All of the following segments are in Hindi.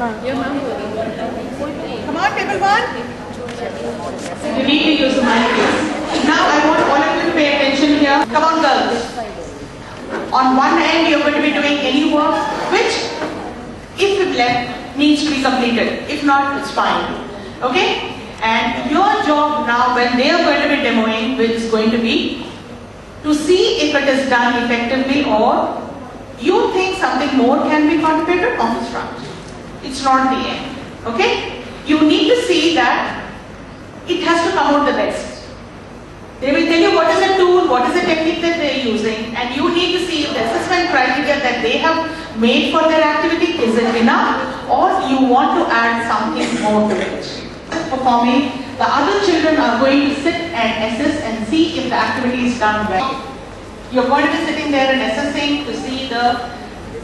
Come on, table one. You need to use the mic. Now I want all of you to pay attention here. Come on, girls. On one end, you're going to be doing any work which, if it left, needs to be completed. If not, it's fine. Okay? And your job now, when they are going to be demoing, is going to be to see if it is done effectively, or you think something more can be contributed on this front. It's not the end. Okay? You need to see that it has to come out the best. They will tell you what is the tool, what is the technique that they are using, and you need to see if the assessment criteria that they have made for their activity is it enough, or you want to add something more to it. Performing, the other children are going to sit and assess and see if the activity is done well. You're going to be sitting there and assessing to see the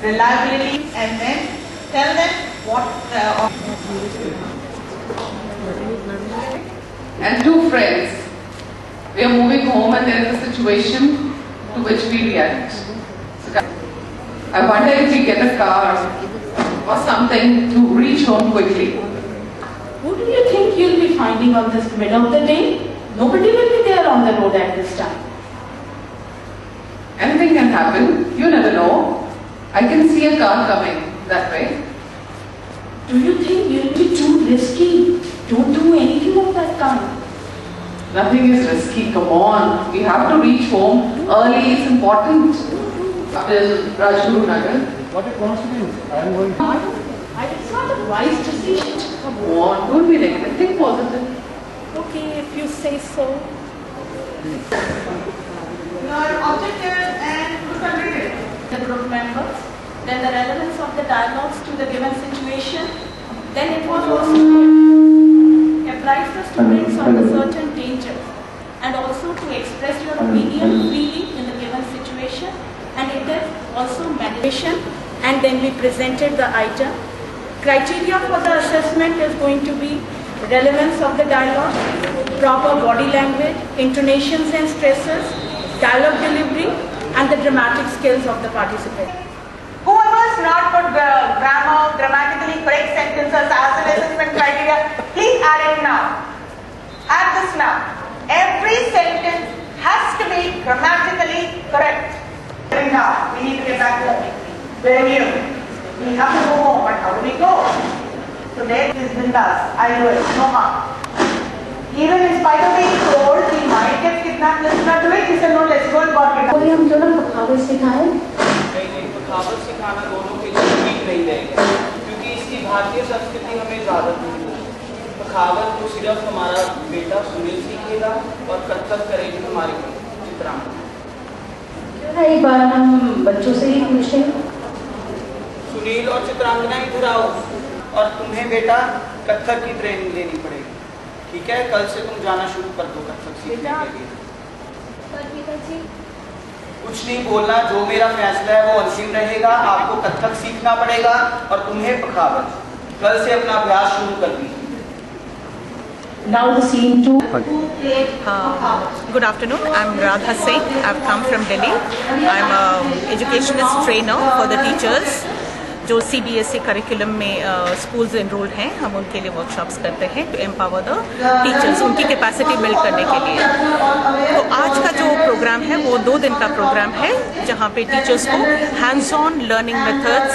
reliability, and then tell them what. And two friends. We are moving home and there is a situation to which we react. So, I wonder if we get a car or something to reach home quickly. Who do you think you'll be finding on this middle of the day? Nobody will be there on the road at this time. Anything can happen. You never know. I can see a car coming that way. Do you think you'll be too risky? Don't do anything of that kind. Nothing is risky, come on. We have to reach home early, it's important. Till Rajguru Nagar. What a coincidence. I am going. It's not a wise decision. Come on, don't be negative, think positive. Okay, if you say so. Your objective and The group members, then the relevance of the dialogues to the given situation, then it was also applies the students on the certain dangers, and also to express your opinion freely in the given situation, and it is also meditation, and then we presented the item. Criteria for the assessment is going to be relevance of the dialogue, proper body language, intonations and stresses, dialogue delivery, and the dramatic skills of the participant. Whoever's not put grammar, grammatically correct sentences as an assessment criteria, please add it now. Add this now. Every sentence has to be grammatically correct. Now, we need to get back home. Very new. We have to go home, but how do we go? So there is Bindas. I'll do it. No harm. Even in spite of being told, we might get kidnapped, let's not do it. He said, no, let's go and got kidnapped. कोई हम जो ना पखावत सिखाएं? पखावत सिखाना दोनों के लिए ठीक नहीं रहेगा, क्योंकि इसकी भारतीय संस्कृति हमें इजाजत नहीं है। पखावत तो सिर्फ हमारा बेटा सुनील सीखेगा और कथक करेगी हमारी चित्रांगना। क्यों ना एक बार हम बच्चों से ही पूछें? सुनील और चित्रांगना इधर आओ, और तुम्हें बेटा कथक की ट्रेनिंग लेनी पड़ेगी, ठीक है? कल से तुम जाना शुरू कर दो कथक सीखने के लिए। कुछ नहीं बोलना, जो मेरा फैसला है वो अंतिम रहेगा। आपको कथक सीखना पड़ेगा और तुम्हें पखावत। कल से अपना अभ्यास शुरू कर दीजिए। Now the scene 2. Good afternoon. I'm Radha Singh. I've come from Delhi. I'm an educationist trainer for the teachers जो CBSE करिकुलम में स्कूल्स एनरोल्ड हैं। हम उनके लिए वर्कशॉप्स करते हैं टू एम्पावर द टीचर्स, उनकी कैपेसिटी बिल्ड करने के लिए। तो आज का जो प्रोग्राम है वो 2 दिन का प्रोग्राम है, जहाँ पे टीचर्स को हैंड्स ऑन लर्निंग मेथड्स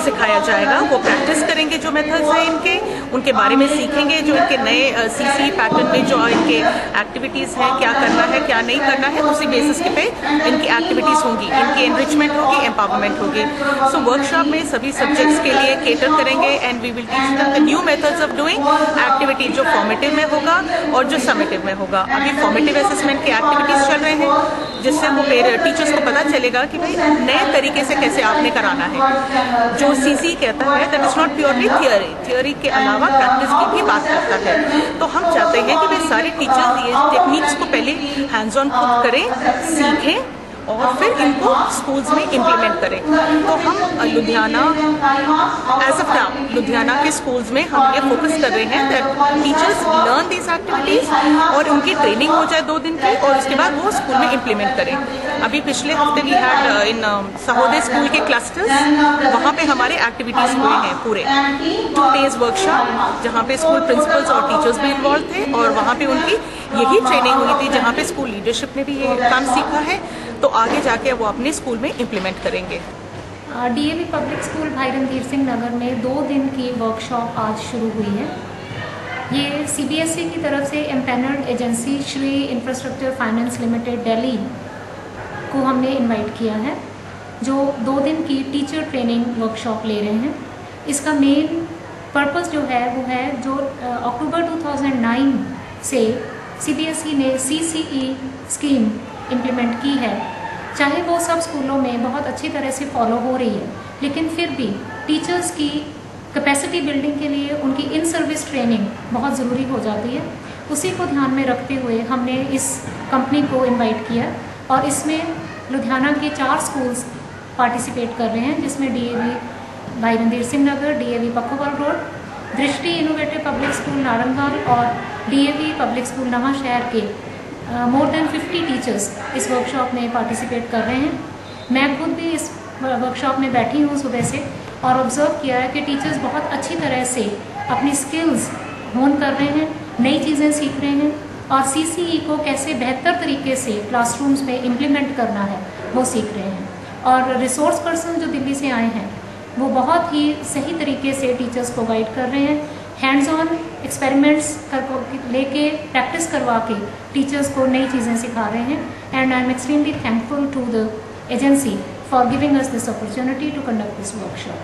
सिखाया जाएगा। वो प्रैक्टिस करेंगे जो मेथड्स हैं इनके, उनके बारे में सीखेंगे, जो इनके नए CC पैटर्न में जो इनके एक्टिविटीज़ हैं, क्या करना है क्या नहीं करना है, उसी बेसिस पे इनकी एक्टिविटीज़ होंगी, इनकी एनरिचमेंट होगी, एम्पावरमेंट होगी। सो वर्कशॉप में सभी सब्जेक्ट्स के लिए केटर करेंगे and we will teach them the new methods of doing activity, जो फॉर्मेटिव में होगा और जो समेटिव में होगा। अभी फॉर्मेटिव असेसमेंट की एक्टिविटीज़ चल रहे हैं, जिससे वो टीचर्स को पता चलेगा कि भाई नए तरीके से कैसे आपने कराना है। जो CC कहता है that is not purely theory के अलावा प्रैक्टिस की भी बात करता है। तो हम चाहते हैं कि भाई सारे टीचर्स ये टेक्निक्स को पहले हैंड्स ऑन खुद करें, सीखें, और फिर इनको स्कूल्स में इम्प्लीमेंट करें। तो हम Ludhiana as of now Ludhiana के स्कूल्स में हम ये फोकस कर रहे हैं that teachers learn these activities और उनकी ट्रेनिंग हो जाए 2 दिन की, और उसके बाद वो स्कूल में इम्प्लीमेंट करें। अभी पिछले हफ्ते we had in Sahodaya school के क्लस्टर्स, वहाँ पे हमारे एक्टिविटीज हुए हैं पूरे 2 days वर्कशॉप, जहाँ पे स्कूल प्रिंसिपल्स और टीचर्स भी इन्वॉल्व थे, और वहाँ पे उनकी यही ट्रेनिंग हुई थी जहाँ पे स्कूल लीडरशिप ने भी ये काम सीखा है। तो आगे जाके वो अपने स्कूल में इम्प्लीमेंट करेंगे। डीएवी पब्लिक स्कूल भाई रणधीर सिंह नगर में 2 दिन की वर्कशॉप आज शुरू हुई है। ये सीबीएसई की तरफ से empanelled agency Shri infrastructure finance limited Delhi को हमने इनवाइट किया है, जो 2 दिन की टीचर ट्रेनिंग वर्कशॉप ले रहे हैं। इसका मेन पर्पस जो है वो है जो अक्टूबर 2009 से सीबीएसई ने सीसीई स्कीम इम्प्लीमेंट की है, चाहे वो सब स्कूलों में बहुत अच्छी तरह से फॉलो हो रही है, लेकिन फिर भी टीचर्स की कैपेसिटी बिल्डिंग के लिए उनकी इन सर्विस ट्रेनिंग बहुत ज़रूरी हो जाती है। उसी को ध्यान में रखते हुए हमने इस कंपनी को इनवाइट किया, और इसमें लुधियाना के 4 स्कूल्स पार्टिसिपेट कर रहे हैं, जिसमें डीएवी भाई रणधीर सिंह नगर, डीएवी पखोवाल रोड, दृष्टि इनोवेटिव पब्लिक स्कूल नारंगल और डीएवी पब्लिक स्कूल नवा शहर के मोर देन 50 टीचर्स इस वर्कशॉप में पार्टिसिपेट कर रहे हैं। मैं खुद भी इस वर्कशॉप में बैठी हूँ सुबह से, और ऑब्जर्व किया है कि टीचर्स बहुत अच्छी तरह से अपनी स्किल्स होन कर रहे हैं, नई चीज़ें सीख रहे हैं, और सीसीई को कैसे बेहतर तरीके से क्लासरूम्स में इम्प्लीमेंट करना है वो सीख रहे हैं। और रिसोर्स पर्सन जो दिल्ली से आए हैं वो बहुत ही सही तरीके से टीचर्स को गाइड कर रहे हैं, हैंड्स ऑन एक्सपेरिमेंट्स लेके प्रैक्टिस करवा के टीचर्स को नई चीज़ें सिखा रहे हैं। And I am extremely thankful to the agency for giving us this opportunity to conduct this workshop.